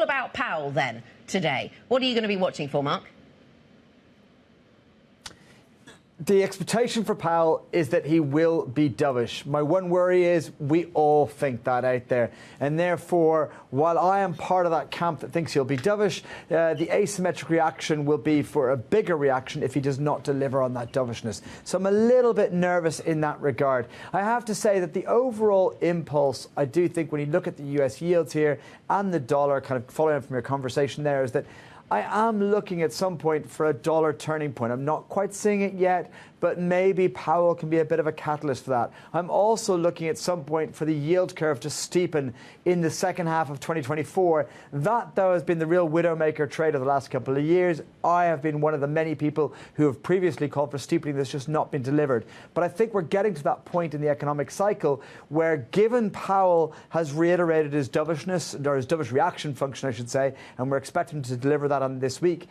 about Powell then today? What are you going to be watching for, Mark? The expectation for Powell is that he will be dovish. My one worry is we all think that out there. And therefore, while I am part of that camp that thinks he'll be dovish, the asymmetric reaction will be for a bigger reaction if he does not deliver on that dovishness. So I'm a little bit nervous in that regard. I have to say that the overall impulse, I do think when you look at the US yields here and the dollar, kind of following up from your conversation there, is that I am looking at some point for a dollar turning point. I'm not quite seeing it yet, but maybe Powell can be a bit of a catalyst for that. I'm also looking at some point for the yield curve to steepen in the second half of 2024. That, though, has been the real widowmaker trade of the last couple of years. I have been one of the many people who have previously called for steepening that's just not been delivered. But I think we're getting to that point in the economic cycle where, given Powell has reiterated his dovishness, or his dovish reaction function, I should say, and we're expecting him to deliver that on this week,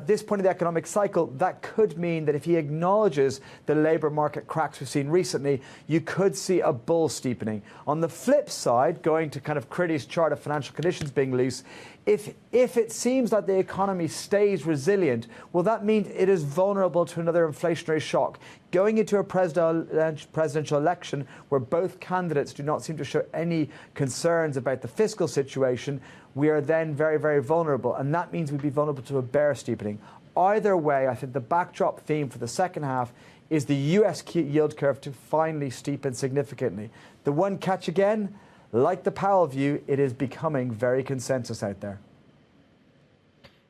this point of the economic cycle, that could mean that if he acknowledges the labour market cracks we've seen recently, you could see a bull steepening. On the flip side, going to kind of Kriti's chart of financial conditions being loose, if it seems that the economy stays resilient, well, that means it is vulnerable to another inflationary shock. Going into a presidential election where both candidates do not seem to show any concerns about the fiscal situation, we are then very, very vulnerable. And that means we'd be vulnerable to a bear steepening. Either way, I think the backdrop theme for the second half is the US yield curve to finally steepen significantly. The one catch again, like the Powell view, it is becoming very consensus out there.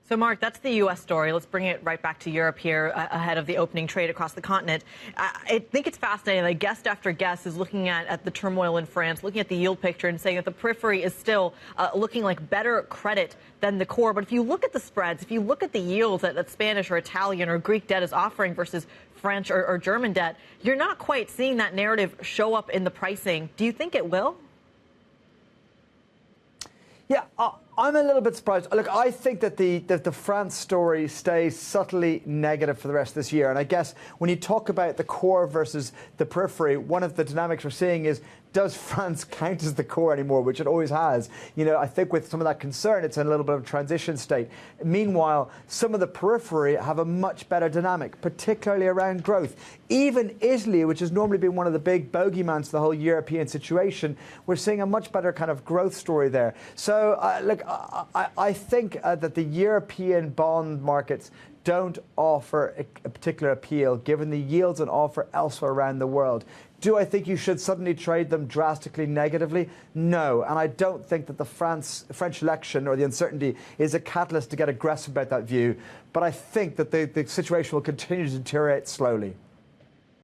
So, Mark, that's the U.S. story. Let's bring it right back to Europe here ahead of the opening trade across the continent. I think it's fascinating that guest after guest is looking at the turmoil in France, looking at the yield picture and saying that the periphery is still looking like better credit than the core. But if you look at the spreads, if you look at the yields that Spanish or Italian or Greek debt is offering versus French or German debt, you're not quite seeing that narrative show up in the pricing. Do you think it will? Yeah, I'm a little bit surprised. Look, I think that the France story stays subtly negative for the rest of this year. And I guess when you talk about the core versus the periphery, one of the dynamics we're seeing is, does France count as the core anymore, which it always has? You know, I think with some of that concern, it's in a little bit of a transition state. Meanwhile, some of the periphery have a much better dynamic, particularly around growth. Even Italy, which has normally been one of the big bogeymans to the whole European situation, we're seeing a much better kind of growth story there. So, look, I think that the European bond markets don't offer a particular appeal, given the yields on offer elsewhere around the world. Do I think you should suddenly trade them drastically negatively? No. And I don't think that the French election or the uncertainty is a catalyst to get aggressive about that view. But I think that the situation will continue to deteriorate slowly.